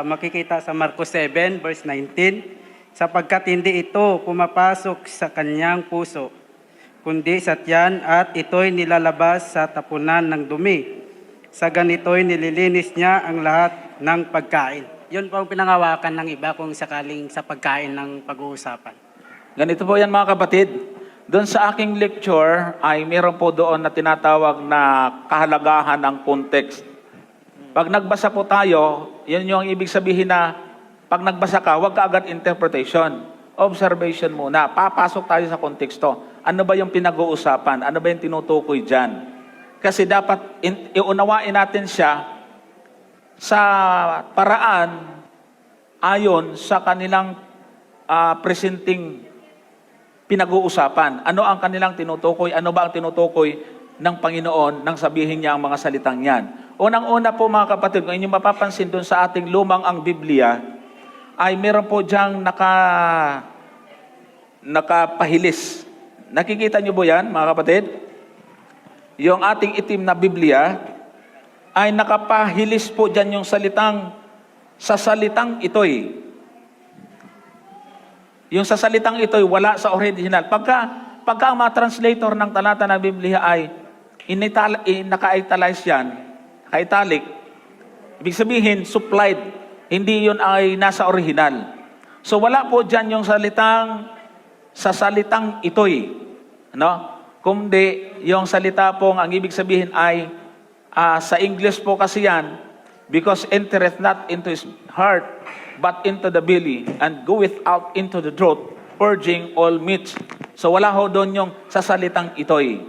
makikita sa Marcos 7 verse 19, sapagkat hindi ito pumapasok sa kanyang puso, kundi sa tiyan at ito'y nilalabas sa tapunan ng dumi. Sa ganito'y nililinis niya ang lahat ng pagkain. Yun po ang pinangawakan ng iba kung sakaling sa pagkain ng pag-uusapan. Ganito po yan mga kapatid. Doon sa aking lecture ay meron po doon na tinatawag na kahalagahan ng context. Pag nagbasa po tayo, yun yung ibig sabihin na pag nagbasa ka, huwag ka agad interpretation. Observation muna. Papasok tayo sa konteksto. Ano ba yung pinag-uusapan? Ano ba yung tinutukoy dyan? Kasi dapat iunawain natin siya sa paraan ayon sa kanilang presenting pinag-uusapan. Ano ang kanilang tinutukoy? Ano ba ang tinutukoy ng Panginoon nang sabihin niya ang mga salitang yan? Unang-una po mga kapatid, kung inyong mapapansin doon sa ating lumang ang Biblia, ay meron po diyang nakapahilis. Nakikita niyo po yan mga kapatid? Yung ating itim na Biblia ay nakapahilis po dyan yung sa salitang ito'y. Yung sa salitang ito'y wala sa original. Pagka ang mga translator ng talata ng Biblia ay naka-italize yan, naka-italic, ibig sabihin, supplied. Hindi yun ay nasa original. So wala po dyan yung sa salitang ito'y. No? Kundi yung salita pong ang ibig sabihin ay sa English po kasi yan, because entereth not into his heart, but into the belly, and goeth out into the throat, purging all meats. So wala ho doon yung sa salitang ito'y.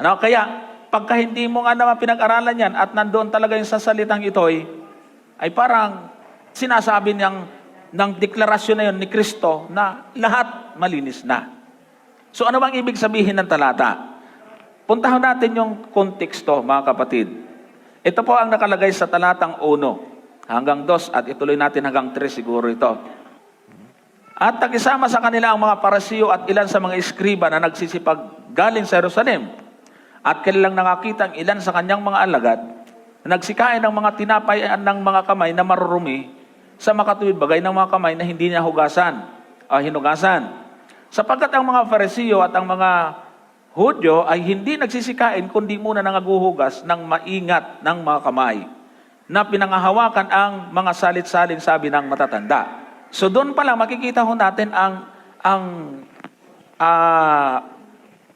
Ano? Kaya, pagka hindi mo nga naman pinag-aralan yan, at nandoon talaga yung sa salitang ito'y, ay parang sinasabi ng deklarasyon na yun ni Kristo na lahat malinis na. So ano bang ibig sabihin ng talata? Puntahan natin yung konteksto, mga kapatid. Ito po ang nakalagay sa talatang 1 hanggang 2 at ituloy natin hanggang 3 siguro ito. At nakisama sa kanila ang mga parasiyo at ilan sa mga eskriba na nagsisipag galing sa Jerusalem. At kanilang nakakita ang ilan sa kanyang mga alagad na nagsikain ng mga tinapay ng mga kamay na marurumi sa makatuwid bagay ng mga kamay na hindi niya hinugasan. Sapagkat ang mga parasiyo at ang mga Hudyo ay hindi nagsisikain kundi muna nangaguhugas ng maingat ng mga kamay na pinangahawakan ang mga salit-salin sabi ng matatanda. So doon pala makikita ho natin ang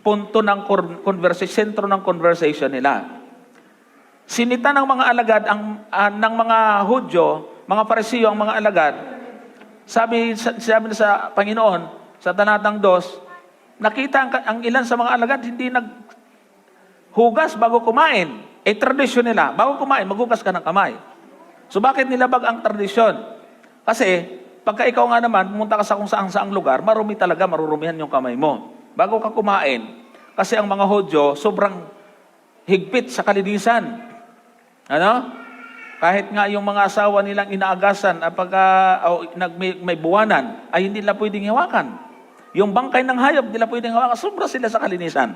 punto ng sentro ng conversation nila. Sinita ng mga alagad ng mga Hudyo, mga Parisiyo ang mga alagad. Sabi sa Panginoon sa talatang 2, nakita ang ilan sa mga alagad hindi naghugas bago kumain. Tradisyon nila, bago kumain, maghugas ka ng kamay. So bakit nilabag ang tradisyon? Kasi, pagka ikaw nga naman, pumunta ka sa kung saang lugar, marumi talaga, marurumihan yung kamay mo. Bago ka kumain, kasi ang mga Hudyo, sobrang higpit sa kalinisan. Ano? Kahit nga yung mga asawa nilang inaagasan, may buwanan, ay hindi nila pwedeng hiwakan. Yung bangkay ng hayop, hindi nila pwedeng hawakan, sobra sila sa kalinisan.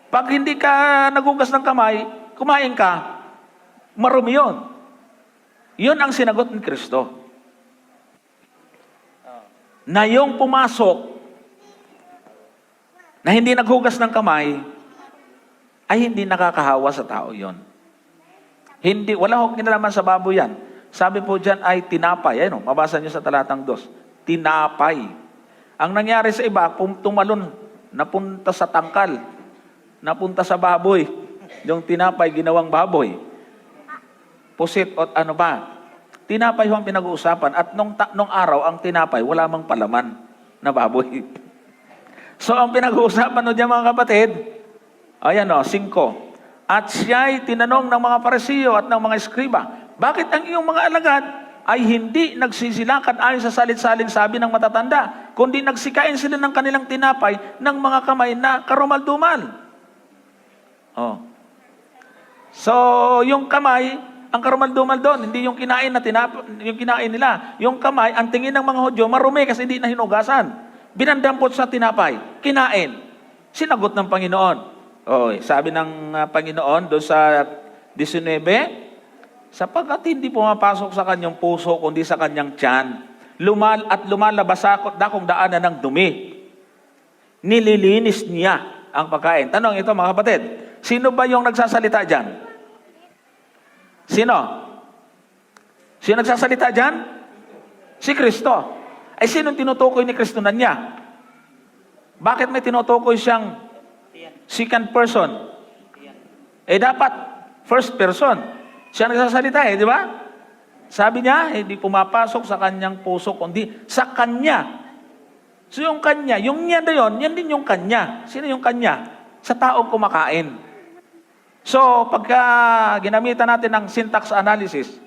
Pag hindi ka nagugas ng kamay, kumain ka, marumi yun. Yun ang sinagot ni Kristo. Na yung pumasok, na hindi naghugas ng kamay, ay hindi nakakahawa sa tao yon. Wala akong kinalaman sa baboy yan. Sabi po dyan ay tinapay. Ayun, mabasa nyo sa talatang 2. Tinapay. Ang nangyari sa iba, tumalon, napunta sa tangkal, napunta sa baboy. Yung tinapay, ginawang baboy. Pusit o ano ba. Tinapay ho ang pinag-uusapan. At nung araw, ang tinapay, wala mang palaman na baboy. So, ang pinag-uusapan no dyan mga kapatid, ayan o, 5. At siya'y tinanong ng mga Parisiyo at ng mga eskriba, bakit ang iyong mga alagad ay hindi nagsisilakan ayon sa salit-salin sabi ng matatanda, kundi nagsikain sila ng kanilang tinapay ng mga kamay na karumal-dumal. Oh. So, yung kamay, ang karumal-dumal doon, hindi yung kinain nila. Yung kamay, ang tingin ng mga Hudyo, marumi kasi hindi na hinugasan. Binandampot sa tinapay, kinain. Sinagot ng Panginoon. Oh, sabi ng Panginoon doon sa 19, sapagkat hindi pumapasok sa kanyang puso, kundi sa kanyang tiyan. Lumalabas sa dakong daanan ng dumi. Nililinis niya ang pagkain. Tanong ito mga kapatid, sino ba yung nagsasalita dyan? Sino? Sino nagsasalita dyan? Si Kristo. Ay sinong tinutukoy ni Kristo na niya? Bakit may tinutukoy siyang second person? Eh dapat first person. Siya nagsasalita di ba? Sabi niya, hindi pumapasok sa kanyang puso, kundi sa kanya. So yung kanya, yung niya na yun, yan din yung kanya. Sino yung kanya? Sa taong kumakain. So, pagka ginamitan natin ng syntax analysis,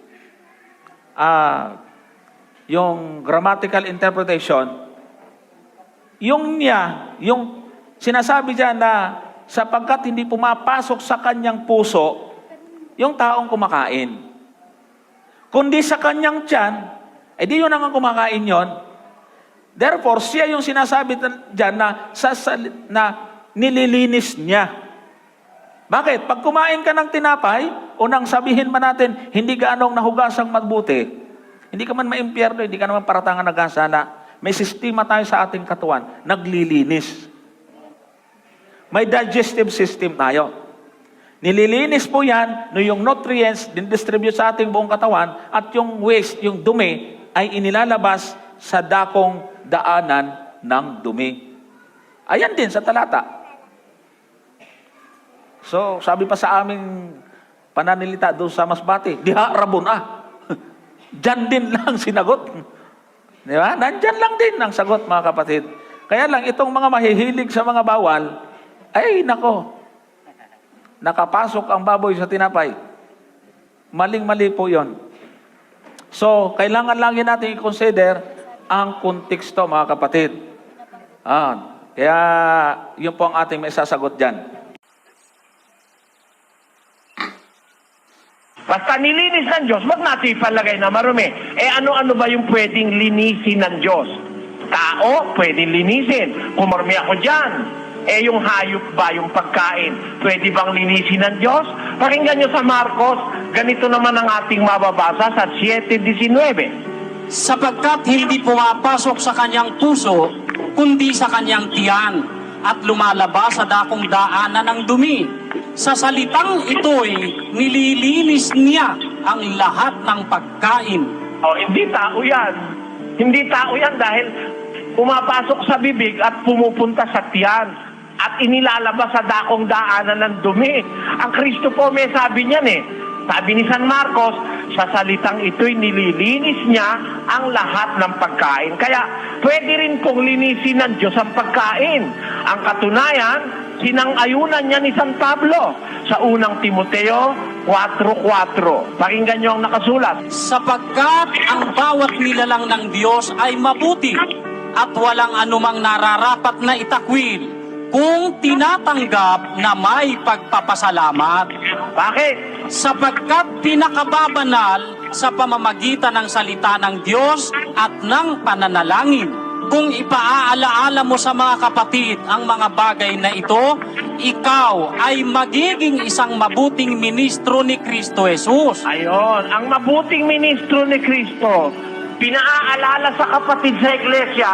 yung grammatical interpretation, yung niya, yung sinasabi dyan na sapagkat hindi pumapasok sa kanyang puso, yung taong kumakain. Kundi sa kanyang tiyan, di yun ang kumakain yon. Therefore, siya yung sinasabi dyan na nililinis niya. Bakit? Pag kumain ka ng tinapay, unang sabihin man natin, hindi gaanong nahugasang mabuti, hindi ka man maimpyerno, hindi ka naman paratangan nagasana, may sistema tayo sa ating katawan, naglilinis. May digestive system tayo. Nililinis po yan, no yung nutrients din-distribute sa ating buong katawan at yung waste, yung dumi, ay inilalabas sa dakong daanan ng dumi. Ayan din sa talata. So, sabi pa sa aming pananilita doon sa Masbate, diha rabon Diyan din lang sinagot. Di ba? Nandyan lang din ang sagot, mga kapatid. Kaya lang, itong mga mahihilig sa mga bawal, ay nako, nakapasok ang baboy sa tinapay. Maling-mali po yon. So, kailangan lang yun natin i-consider ang konteksto, mga kapatid. Kaya, yun po ang ating may sasagot dyan. Basta nilinis ng Diyos, wag natin ipalagay na marumi. Ano-ano ba yung pwedeng linisin ng Diyos? Tao, pwedeng linisin. Kung marumi ako dyan, yung hayop ba, yung pagkain, pwede bang linisin ng Diyos? Pakinggan nyo sa Marcos, ganito naman ang ating mababasa sa 7:19. Sapagkat hindi pumapasok sa kanyang puso, kundi sa kanyang tiyan, at lumalabas sa dakong daanan ng dumi. Sa salitang ito'y nililinis niya ang lahat ng pagkain. Hindi tao yan. Hindi tao yan dahil pumapasok sa bibig at pumupunta sa tiyan at inilalabas sa dakong daanan ng dumi. Ang Kristo po may sabi niyan Sabi ni San Marcos, sa salitang ito'y nililinis niya ang lahat ng pagkain. Kaya pwede rin pong linisin ng Diyos ang pagkain. Ang katunayan, sinang-ayunan niya ni San Pablo sa unang Timoteo 4:4. Pakinggan niyo ang nakasulat. Sapagkat ang bawat nilalang ng Diyos ay mabuti at walang anumang nararapat na itakwil kung tinatanggap na may pagpapasalamat. Bakit? Sapagkat pinakababanal sa pamamagitan ng salita ng Diyos at ng pananalangin. Kung ipaaalaala mo sa mga kapatid ang mga bagay na ito, ikaw ay magiging isang mabuting ministro ni Kristo Jesus. Ayon, ang mabuting ministro ni Kristo, pinaaalala sa kapatid sa iglesia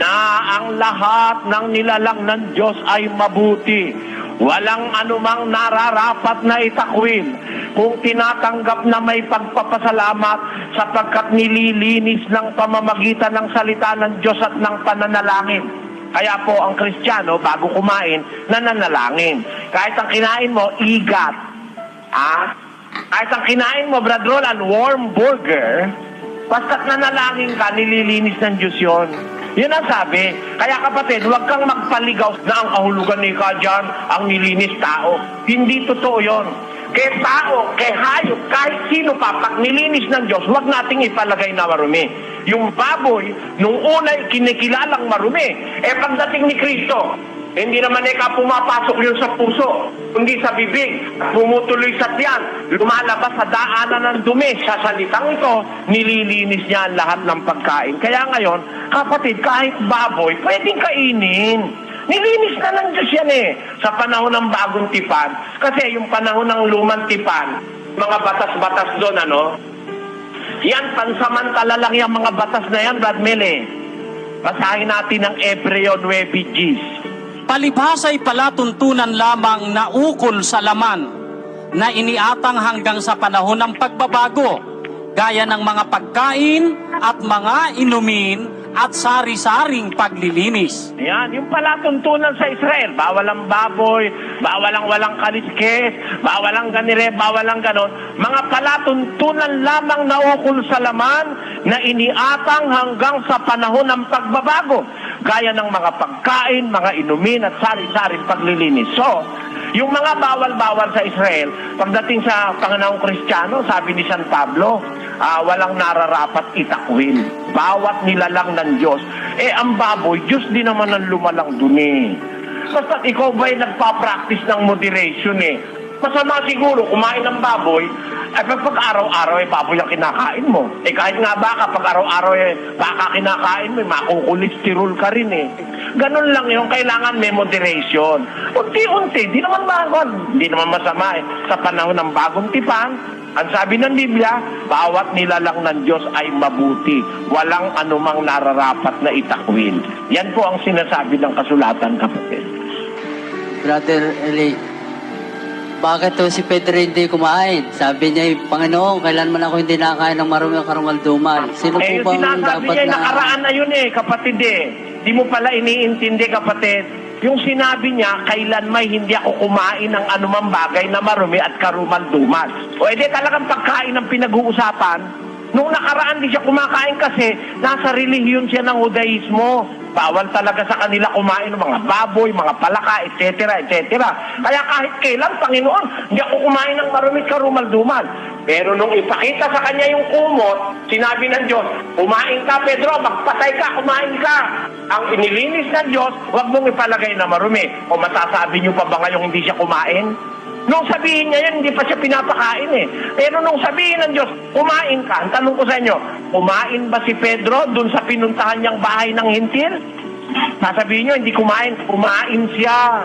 na ang lahat ng nilalang ng Diyos ay mabuti. Walang anumang nararapat na itakwil kung tinatanggap na may pagpapasalamat sapagkat nililinis ng pamamagitan ng salita ng Diyos at ng pananalangin. Kaya po ang Kristiyano, bago kumain, nananalangin. Kahit ang kinain mo, igat. Kahit ang kinain mo, Brad Roland, warm burger, basta't nanalangin ka, nililinis ng Diyos yun. Yun ang sabi. Kaya kapatid, huwag kang magpaligaw na ang kahulugan ni ka dyan, ang nilinis tao. Hindi totoo yun. Kay tao, kay hayop, kahit sino pa, pag nilinis ng Diyos, huwag nating ipalagay na marumi. Yung baboy, nung una'y kinikilalang marumi, pagdating ni Kristo, hindi naman pumapasok yun sa puso, kundi sa bibig, pumutuloy sa tiyan, lumalabas sa daanan ng dumi. Sa salitang ito, nililinis niya ang lahat ng pagkain. Kaya ngayon, kapatid, kahit baboy, pwedeng kainin. Nilinis na ng Diyos yan sa panahon ng bagong tipan. Kasi yung panahon ng lumang tipan, mga batas-batas doon, ano? Yan, pansamantala lang yung mga batas na yan, Brad Mel, eh. Basahin natin ang Hebreo 9 Gs. Palibhasa'y palatuntunan lamang na ukol sa laman na iniatang hanggang sa panahon ng pagbabago, gaya ng mga pagkain at mga inumin at sari-saring paglilinis. Yan, yung palatuntunan sa Israel, bawal ang baboy, bawal ang walang kaliskes, bawal ang ganire, bawal ang ganon. Mga palatuntunan lamang na ukol sa laman na iniatang hanggang sa panahon ng pagbabago, gaya ng mga pagkain, mga inumin at sari-saring paglilinis. So, yung mga bawal-bawal sa Israel, pagdating sa panganahong Kristiyano, sabi ni San Pablo, walang nararapat itakwil. Bawat nilalang ng Diyos. Ang baboy, Diyos din naman ang lumalang dun eh. Basta't ikaw ba'y nagpa-practice ng moderation eh. Masama siguro kumain ng baboy, pag araw-araw baboy ang kinakain mo. Kahit nga baka, pag araw-araw baka kinakain mo, makukolesterol ka rin eh. Ganun lang yung kailangan may moderation. Unti-unti, di naman masama eh. Sa panahon ng bagong tipan, ang sabi ng Biblia, bawat nilalang ng Diyos ay mabuti. Walang anumang nararapat na itakwil. Yan po ang sinasabi ng kasulatan, kapatid. Brother Eli, bakit to si Pedro hindi kumain? Sabi niya, Panginoon, kailanman ako hindi nakakain ng marumi o karumaldumal. Sino po Yung bang sinasabi dapat niya, na... nakaraan na yun eh, kapatid eh. Di mo pala iniintindi, kapatid. Yung sinabi niya, kailan may hindi ako kumain ng anumang bagay na marumi at karumal-dumal. O edi talagang pagkain ang pinag-uusapan. Nung nakaraan di siya kumakain kasi nasa relihiyon siya ng Judaismo. Bawal talaga sa kanila kumain ng mga baboy, mga palaka, etc. etc. Kaya kahit kailan, Panginoon, hindi ako kumain ng marumi at karumal-dumal. Pero nung ipakita sa kanya yung kumot, sinabi ng Diyos, kumain ka, Pedro, magpatay ka, kumain ka. Ang inilinis ng Diyos, huwag mong ipalagay na marumi. O masasabi niyo pa ba ngayong hindi siya kumain? Nung sabihin niya yun, hindi pa siya pinapakain eh. Pero nung sabihin ng Diyos, kumain ka. Ang tanong ko sa inyo, kumain ba si Pedro dun sa pinuntahan niyang bahay ng hintil? Sasabihin niyo, hindi kumain. Kumain siya.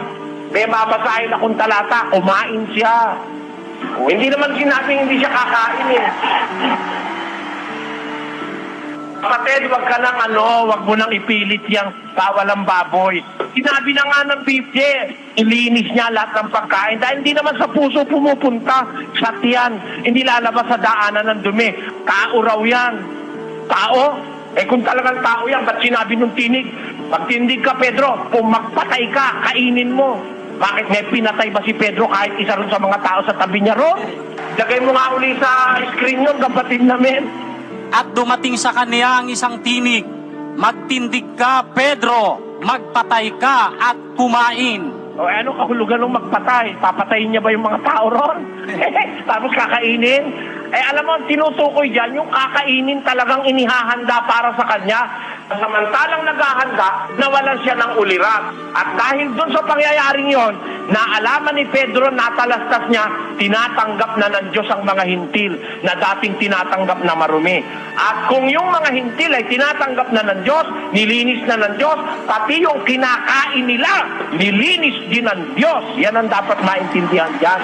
May babasahin akong talata, kumain siya. Hindi naman sinabing hindi siya kakain eh. Kapatid, wag mo nang ipilit yung bawal ang baboy. Sinabi na nga ng Biblia, ilinis niya lahat ng pagkain dahil hindi naman sa puso pumupunta sa tiyan. Hindi lalabas sa daanan ng dumi. Tao raw yan. Tao? Kung talagang tao yan, ba't sinabi nung tinig? Pag tindig ka, Pedro, kung magpatay ka, kainin mo. Bakit may pinatay ba si Pedro kahit isa rin sa mga tao sa tabi niya ron? Lagay mo nga uli sa screen yun, kapatid namin. At dumating sa kanya ang isang tinig, magtindig ka, Pedro, magpatay ka at kumain. O ano kahulugan ng magpatay? Papatayin niya ba yung mga tao ron? Tapos kakainin? Alam mo, tinutukoy dyan, yung kakainin talagang inihahanda para sa kanya. Samantalang naghahanda, nawalan siya ng ulirat. At dahil dun sa pangyayaring yon, naalaman ni Pedro, natalastas niya, tinatanggap na ng Diyos ang mga hintil na dating tinatanggap na marumi. At kung yung mga hintil ay tinatanggap na ng Diyos, nilinis na ng Diyos, pati yung kinakain nila, nilinis din ng Diyos. Yan ang dapat maintindihan dyan.